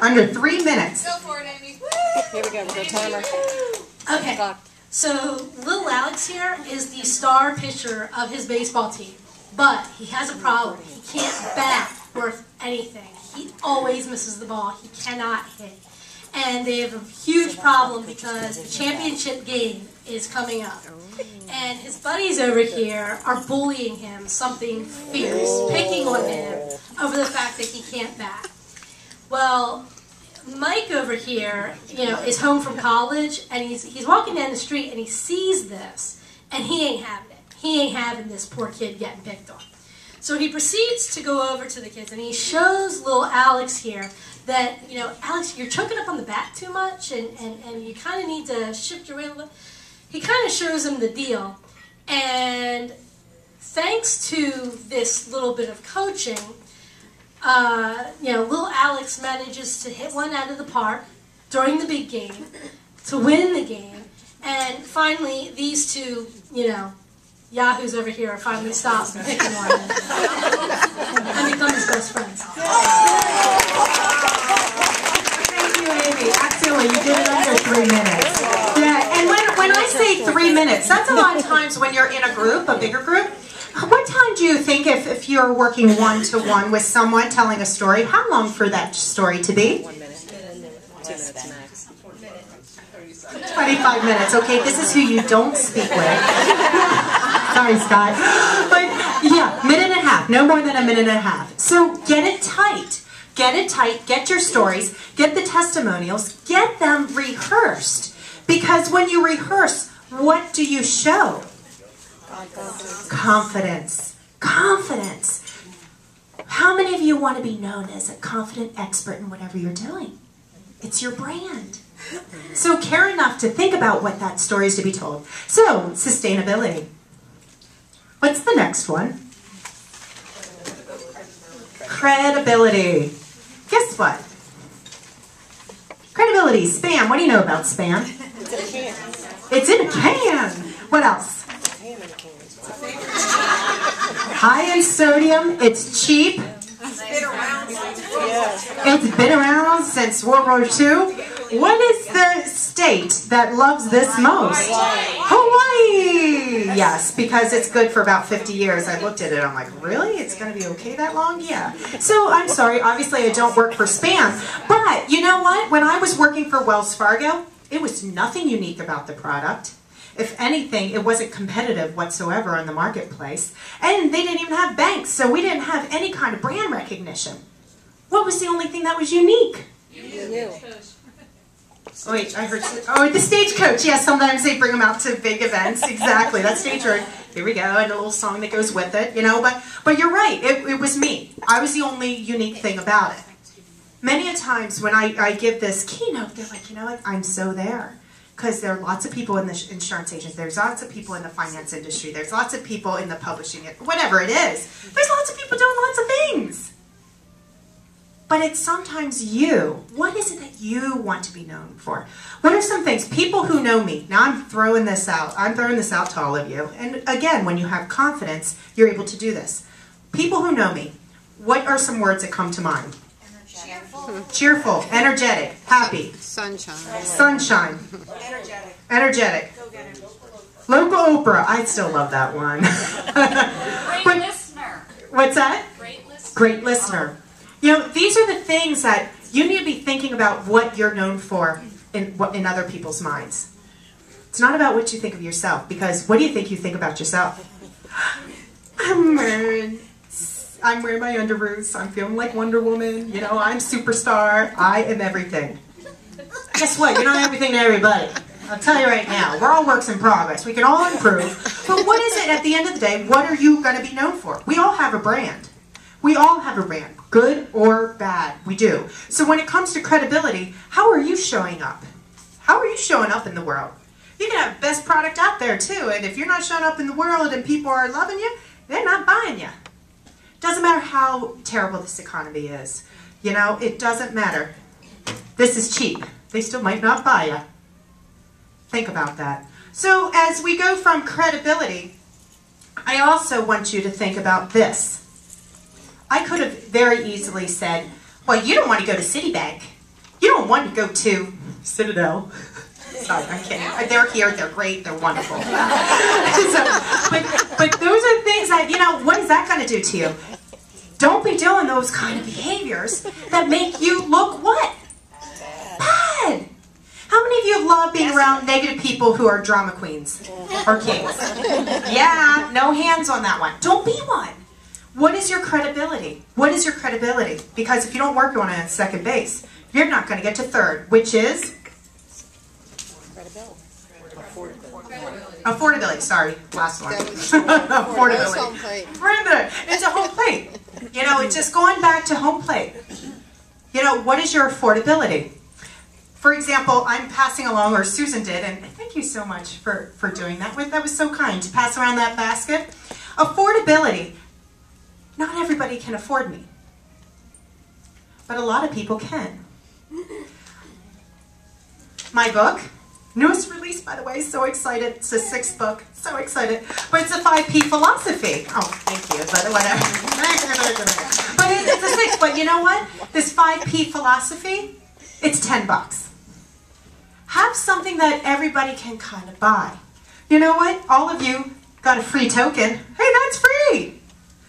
Under 3 minutes. Go for it, Amy. Here we go, we'll go timer. Okay, so little Alex here is the star pitcher of his baseball team, but he has a problem. He can't bat worth anything. He always misses the ball. He cannot hit. And they have a huge problem because the championship game is coming up. And his buddies over here are bullying him something fierce, picking on him over the fact that he can't bat. Well, Mike over here, is home from college, and he's walking down the street and he sees this, and he ain't having it. He ain't having this poor kid getting picked on. So he proceeds to go over to the kids, and he shows little Alex here that, Alex, you're choking up on the bat too much, and you kind of need to shift your weight a little. He kind of shows him the deal, and thanks to this little bit of coaching, little Alex manages to hit one out of the park during the big game to win the game, and finally these two, yahoos over here are finally stopped picking on him and become his best friends. Thank you, Amy. Actually, you did it under 3 minutes. Yeah, and when I say 3 minutes, that's a lot of times when you're in a group, a bigger group. What time do you think if you're working one-to-one with someone telling a story, how long for that story to be? 1 minute. 2 minutes max. 25 minutes. Okay, this is who you don't speak with. Sorry, Scott. But yeah, minute and a half. No more than a minute and a half. So get it tight. Get it tight. Get your stories. Get the testimonials. Get them rehearsed. Because when you rehearse, what do you show? Confidence. Confidence. How many of you want to be known as a confident expert in whatever you're doing? It's your brand. So care enough to think about what that story is to be told. So, sustainability. What's the next one? Credibility. Guess what? Credibility. Spam. What do you know about spam? It's in a can. It's in a can. What else? High in sodium. It's cheap. It's been around since World War II. What is the state that loves this most? Hawaii! Yes, because it's good for about 50 years. I looked at it, I'm like, really? It's going to be okay that long? Yeah. So, I'm sorry, obviously I don't work for spam. But, you know what? When I was working for Wells Fargo, it was nothing unique about the product. If anything, it wasn't competitive whatsoever in the marketplace. And they didn't even have banks, so we didn't have any kind of brand recognition. What was the only thing that was unique? You. Oh, wait, I heard. Oh, the stagecoach. Yeah, sometimes they bring them out to big events. Exactly, that stage road. Here we go, and a little song that goes with it, But you're right. It was me. I was the only unique thing about it. Many a times when I give this keynote, they're like, you know what? I'm so there. Because there are lots of people in the insurance agents. There's lots of people in the finance industry. There's lots of people in the publishing, whatever it is. There's lots of people doing lots of things. But it's sometimes you. What is it that you want to be known for? What are some things? People who know me. Now I'm throwing this out. I'm throwing this out to all of you. And again, when you have confidence, you're able to do this. People who know me. What are some words that come to mind? Cheerful. Cheerful, energetic, happy. Sunshine. Sunshine. Energetic. Energetic. Go get it. Local Oprah. I still love that one. Great listener. What's that? Great listener. Great listener. These are the things that you need to be thinking about what you're known for in other people's minds. It's not about what you think of yourself, because what do you think about yourself? I'm wearing my underoos. I'm feeling like Wonder Woman. I'm superstar. I am everything. Guess what? You're not everything to everybody. I'll tell you right now. We're all works in progress. We can all improve. But what is it at the end of the day? What are you going to be known for? We all have a brand. We all have a brand. Good or bad. We do. So when it comes to credibility, how are you showing up? How are you showing up in the world? You can have the best product out there too. And if you're not showing up in the world and people are loving you, they're not buying you. Doesn't matter how terrible this economy is. It doesn't matter. This is cheap. They still might not buy you. Think about that. So as we go from credibility, I also want you to think about this. I could have very easily said, well, you don't want to go to Citibank. You don't want to go to Citadel. Sorry, I'm kidding. They're here, they're great, they're wonderful. But those are things that, you know, what is that going to do to you? Don't be doing those kind of behaviors that make you look what? Bad. How many of you love being around negative people who are drama queens or kings? Yeah, no hands on that one. Don't be one. What is your credibility? What is your credibility? Because if you don't work on it at second base, you're not going to get to third, which is? Affordability. Sorry, last one. Affordability. It's a home plate. You know, it's just going back to home plate. You know, what is your affordability? For example, I'm passing along, or Susan did, and thank you so much for doing that. That was so kind to pass around that basket. Affordability. Not everybody can afford me, but a lot of people can. My book, newest release, by the way, so excited. It's the 6th book, so excited. But it's a 5P philosophy. Oh, thank you, but whatever. But it's the 6th, but you know what? This 5P philosophy, it's $10. Have something that everybody can kind of buy. You know what? All of you got a free token. Hey, that's free.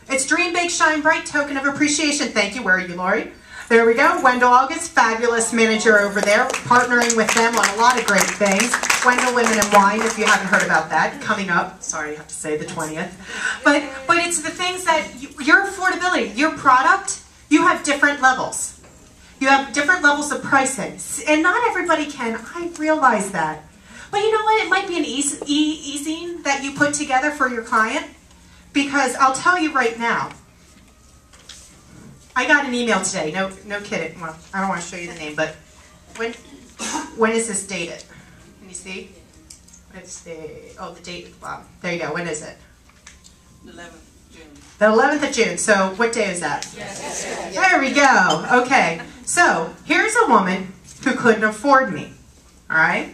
It's Dream Big Shine Bright Token of Appreciation. Thank you. Where are you, Lori? There we go. Wendell August, fabulous manager over there, partnering with them on a lot of great things. Wendell Women and Wine, if you haven't heard about that, coming up. Sorry, I have to say the 20th. But it's the things that, your affordability, your product, you have different levels. You have different levels of pricing. And not everybody can. I realize that. But you know what? It might be an easing that you put together for your client. Because I'll tell you right now, I got an email today. No kidding. Well, I don't want to show you the name, but when is this dated? Can you see? Let's see. Oh, the date. Wow. There you go. When is it? The 11th of June. The 11th of June. So what day is that? Yes. There we go. Okay. So here's a woman who couldn't afford me. All right?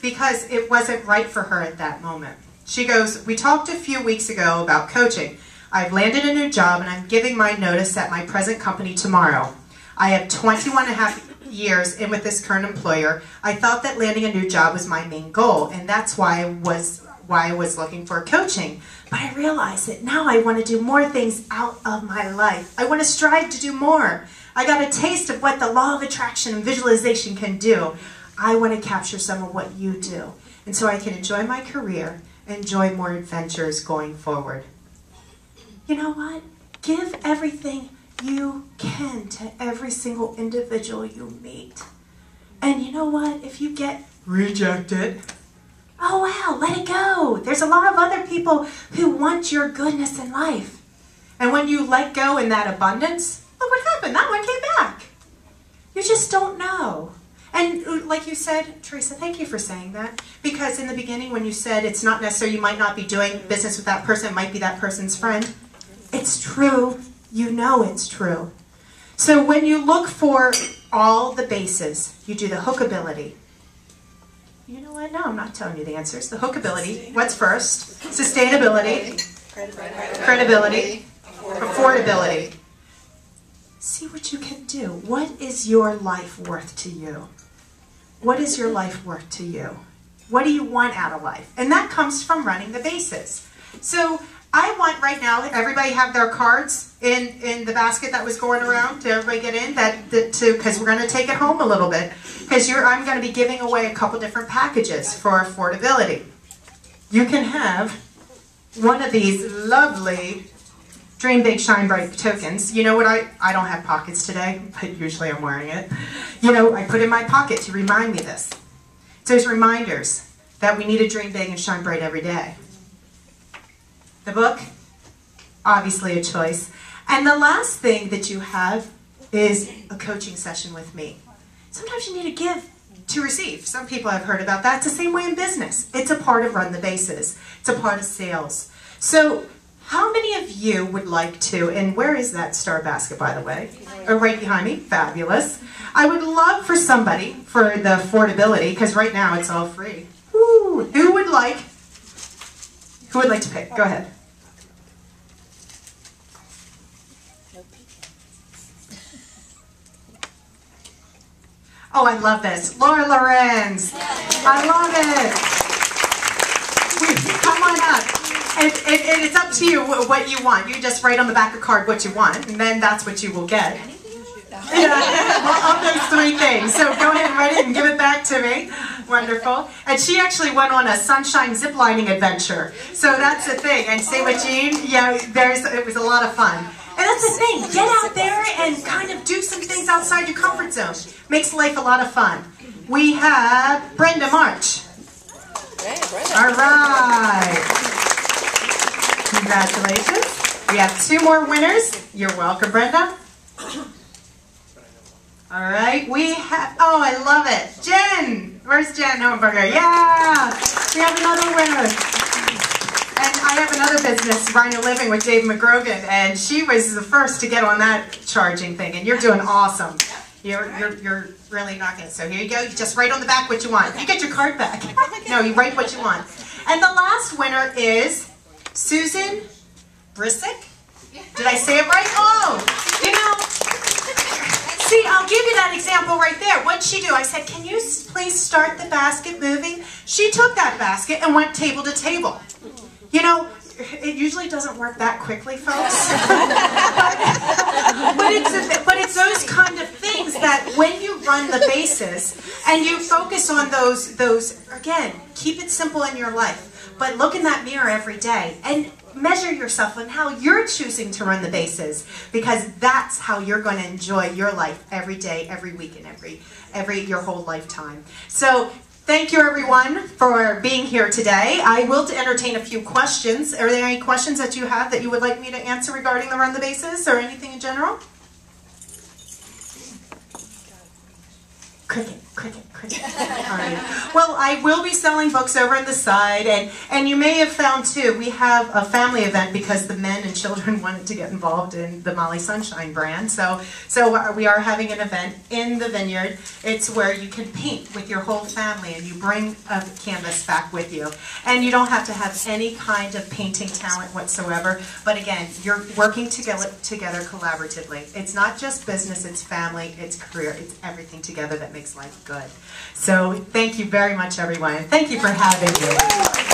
Because it wasn't right for her at that moment. She goes, we talked a few weeks ago about coaching. I've landed a new job and I'm giving my notice at my present company tomorrow. I have 21 and a half years in with this current employer. I thought that landing a new job was my main goal, and that's why I was looking for coaching. But I realized that now I want to do more things out of my life. I want to strive to do more. I got a taste of what the law of attraction and visualization can do. I want to capture some of what you do. And so I can enjoy my career, enjoy more adventures going forward. You know what? Give everything you can to every single individual you meet. And you know what? If you get rejected, oh wow, let it go. There's a lot of other people who want your goodness in life. And when you let go in that abundance, look what happened. That one came back. You just don't know. And like you said, Teresa, thank you for saying that. Because in the beginning when you said it's not necessary, you might not be doing business with that person, it might be that person's friend. It's true. You know it's true. So when you look for all the bases, you do the hookability. You know what? No, I'm not telling you the answers. The hookability. What's first? Sustainability. Credibility. Affordability. See what you can do. What is your life worth to you? What is your life worth to you? What do you want out of life? And that comes from running the bases. So I want right now, everybody have their cards in the basket that was going around. Did everybody get in? Because we're going to take it home a little bit. Because I'm going to be giving away a couple different packages for affordability. You can have one of these lovely Dream Big Shine Bright tokens. You know what? I don't have pockets today, but usually I'm wearing it. You know, I put in my pocket to remind me this. It's those reminders that we need to dream big and shine bright every day. The book, obviously a choice. And the last thing that you have is a coaching session with me. Sometimes you need to give to receive. Some people have heard about that. It's the same way in business. It's a part of Run the Bases. It's a part of sales. So how many of you would like to, and where is that star basket, by the way? Oh, right behind me. Fabulous. I would love for somebody, for the affordability, because right now it's all free. Woo. Who would like to pick? Go ahead. Oh, I love this. Laura Lorenz. I love it. Come on up. It's up to you what you want. You just write on the back of the card what you want, and then that's what you will get. Yeah, well, of those three things. So go ahead and write it and give it back to me. Wonderful. And she actually went on a sunshine ziplining adventure. So that's the thing. And same with Jean. Yeah, it was a lot of fun. And that's the thing. Get out there and kind of do some things outside your comfort zone. Makes life a lot of fun. We have Brenda March. Hey, Brenda. All right. Congratulations. We have 2 more winners. You're welcome, Brenda. All right, we have, oh, I love it. Jen, where's Jen Hohenberger? Yeah, we have another winner. And I have another business, Rhino Living with Dave McGrogan, and she was the first to get on that charging thing, and you're doing awesome. You're really knocking it. So here you go, you just write on the back what you want. You get your card back. No, you write what you want. And the last winner is Susan Brisick. Did I say it right? Oh, you know, see, I'll give you that example right there. What'd she do? I said, can you please start the basket moving? She took that basket and went table to table. You know, it usually doesn't work that quickly, folks. but it's those kind of things that when you run the bases and you focus on those, again, keep it simple in your life. But look in that mirror every day and measure yourself on how you're choosing to run the bases, because that's how you're going to enjoy your life every day, every week, and your whole lifetime. So thank you, everyone, for being here today. I will entertain a few questions. Are there any questions that you have that you would like me to answer regarding the run the bases or anything in general? Cricket, cricket, cricket. All right. Well, I will be selling books over on the side, and you may have found too, we have a family event because the men and children wanted to get involved in the Molly Sunshine brand. So we are having an event in the vineyard. It's where you can paint with your whole family, and you bring a canvas back with you. And you don't have to have any kind of painting talent whatsoever. But again, you're working together collaboratively. It's not just business, it's family, it's career, it's everything together that makes life good. So thank you very much, everyone. Thank you for having me.